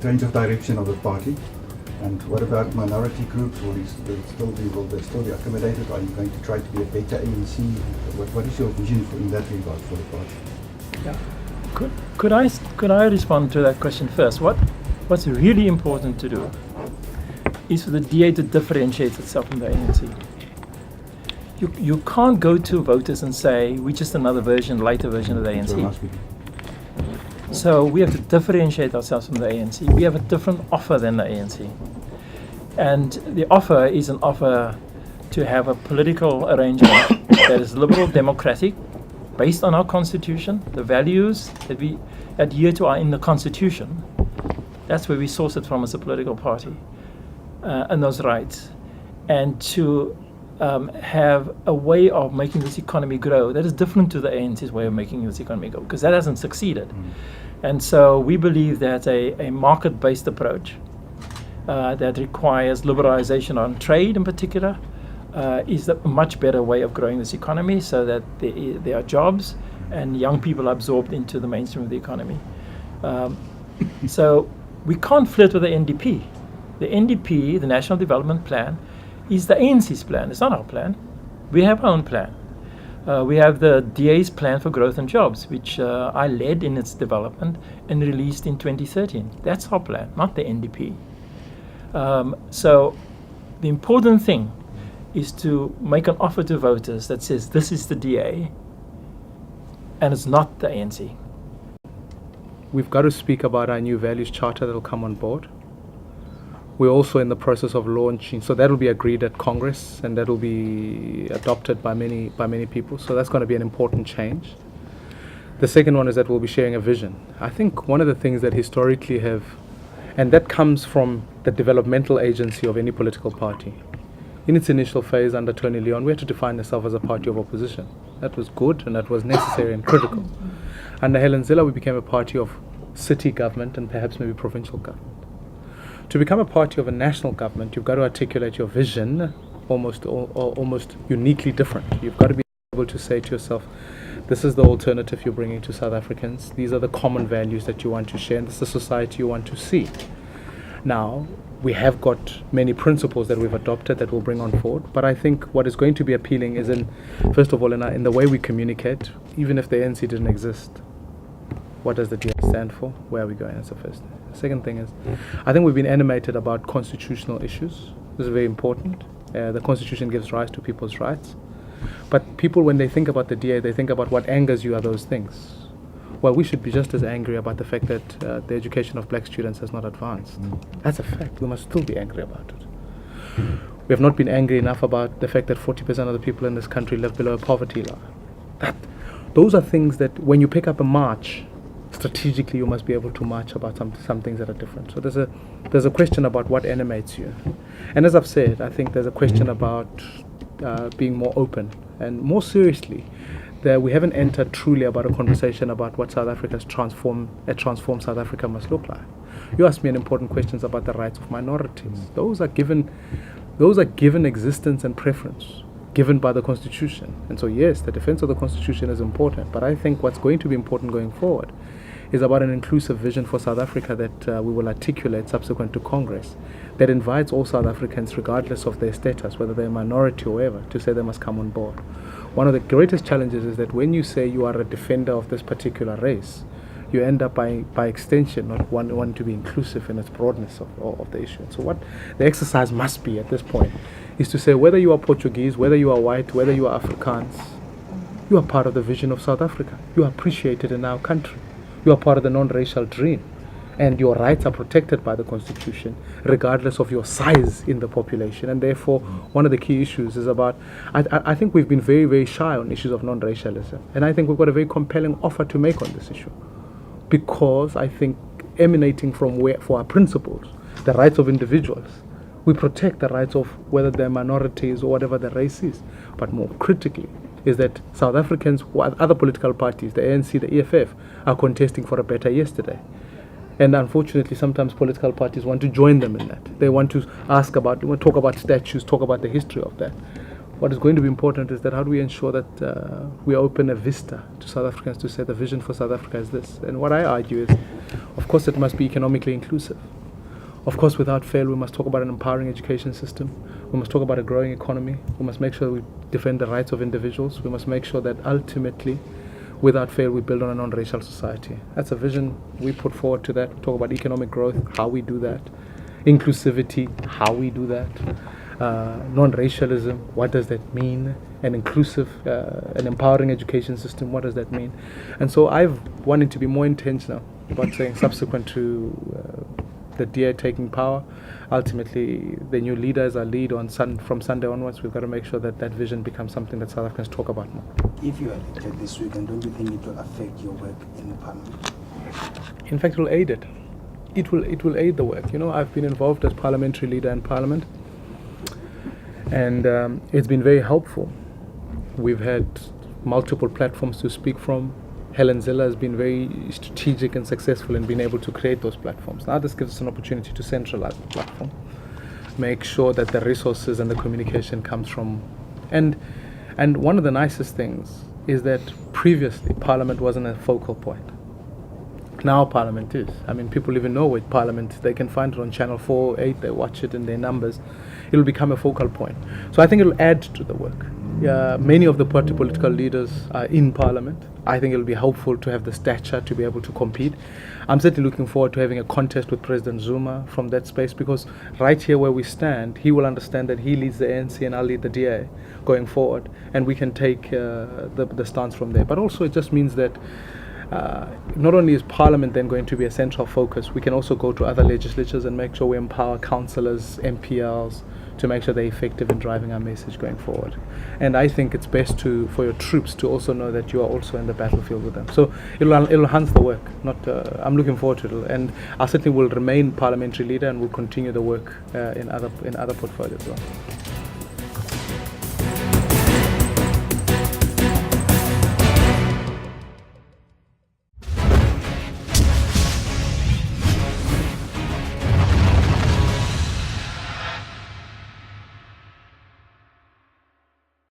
change of direction of the party? And what about minority groups? Will they still be accommodated? Are you going to try to be a better ANC? What is your vision in that regard for the party? Yeah. Could I respond to that question first? What's really important to do is for the DA to differentiate itself from the ANC. You can't go to voters and say we're just another lighter version of the ANC. So we have to differentiate ourselves from the ANC. We have a different offer than the ANC. And the offer is an offer to have a political arrangement that is liberal democratic, based on our constitution. The values that we adhere to are in the constitution. That's where we source it from as a political party, and those rights. And to have a way of making this economy grow that is different to the ANC's way of making this economy go, because that hasn't succeeded. And so we believe that a market-based approach that requires liberalization on trade in particular is a much better way of growing this economy, so that there are jobs and young people are absorbed into the mainstream of the economy. So we can't flirt with the NDP. The NDP, the National Development Plan, is the ANC's plan. It's not our plan. We have our own plan. We have the DA's plan for growth and jobs, which I led in its development and released in 2013. That's our plan, not the NDP. So the important thing is to make an offer to voters that says this is the DA and it's not the ANC. We've got to speak about our new values charter that will come on board. We're also in the process of launching, so that will be agreed at Congress and that will be adopted by many people. So that's going to be an important change. The second one is that we'll be sharing a vision. I think one of the things that historically have, and that comes from the developmental agency of any political party. In its initial phase under Tony Leon, we had to define ourselves as a party of opposition. That was good and that was necessary and critical. Under Helen Zille, we became a party of city government and perhaps maybe provincial government. To become a party of a national government, you've got to articulate your vision almost uniquely different. You've got to be able to say to yourself, this is the alternative you're bringing to South Africans. These are the common values that you want to share, and this is the society you want to see. Now, we have got many principles that we've adopted that we'll bring on board, but I think what is going to be appealing is first of all, in the way we communicate. Even if the ANC didn't exist, what does the DA stand for? Where are we going? That's the first thing. The second thing is, I think we've been animated about constitutional issues. This is very important. The Constitution gives rise to people's rights. But people, when they think about the DA, they think about what angers you are those things. Well, we should be just as angry about the fact that the education of black students has not advanced. That's a fact. We must still be angry about it. We have not been angry enough about the fact that 40% of the people in this country live below a poverty line. Those are things that when you pick up a march, strategically you must be able to march about some things that are different. So there's a question about what animates you. And as I've said, I think there's a question about being more open and more seriously, that we haven't entered truly about a conversation about what South Africa's transformed South Africa must look like. You asked me an important questions about the rights of minorities. Those are given existence and preference given by the Constitution. And so yes, the defense of the Constitution is important, but I think what's going to be important going forward is about an inclusive vision for South Africa that we will articulate subsequent to Congress, that invites all South Africans, regardless of their status, whether they're a minority or whatever, to say they must come on board. One of the greatest challenges is that when you say you are a defender of this particular race, you end up by extension not wanting to be inclusive in its broadness of the issue. So what the exercise must be at this point is to say whether you are Portuguese, whether you are white, whether you are Afrikaans, you are part of the vision of South Africa. You are appreciated in our country. You are part of the non-racial dream. And your rights are protected by the Constitution, regardless of your size in the population. And therefore, one of the key issues is about, I think we've been very, very shy on issues of non-racialism. And I think we've got a very compelling offer to make on this issue. Because I think emanating from for our principles, the rights of individuals, we protect the rights of whether they're minorities or whatever the race is. But more critically, is that South Africans, other political parties, the ANC, the EFF, are contesting for a better yesterday. And unfortunately, sometimes political parties want to join them in that. They want to talk about statues, talk about the history of that. What is going to be important is that how do we ensure that we open a vista to South Africans to say the vision for South Africa is this. And what I argue is Of course, it must be economically inclusive. Of course, without fail, we must talk about an empowering education system. We must talk about a growing economy. We must make sure we defend the rights of individuals. We must make sure that ultimately, without fail, we build on a non-racial society. That's a vision we put forward to that. We talk about economic growth, how we do that. Inclusivity, how we do that. Non-racialism, what does that mean? An inclusive, an empowering education system, what does that mean? And so I've wanted to be more intentional about saying, subsequent to the DA taking power, ultimately the new leaders are lead on from Sunday onwards. We've got to make sure that that vision becomes something that South Africans talk about more. If you are elected this weekend, don't you think it will affect your work in the parliament? In fact, it will aid it. It will aid the work. You know, I've been involved as parliamentary leader in Parliament, and it's been very helpful. We've had multiple platforms to speak from. Helen Ziller has been very strategic and successful in being able to create those platforms. Now this gives us an opportunity to centralize the platform, make sure that the resources and the communication comes from, and one of the nicest things is that previously Parliament wasn't a focal point. Now Parliament is. I mean, people even know with Parliament, they can find it on Channel 4, 8, they watch it in their numbers. It'll become a focal point. So I think it'll add to the work. Many of the party political leaders are in Parliament. I think it'll be helpful to have the stature to be able to compete. I'm certainly looking forward to having a contest with President Zuma from that space, because right here where we stand, he will understand that he leads the ANC and I'll lead the DA going forward, and we can take the stance from there. But also it just means that not only is Parliament then going to be a central focus, we can also go to other legislatures and make sure we empower councillors, MPLs, to make sure they're effective in driving our message going forward. And I think it's best for your troops to also know that you are also in the battlefield with them. So it'll enhance the work. I'm looking forward to it, and I certainly will remain parliamentary leader and will continue the work in other portfolios as well.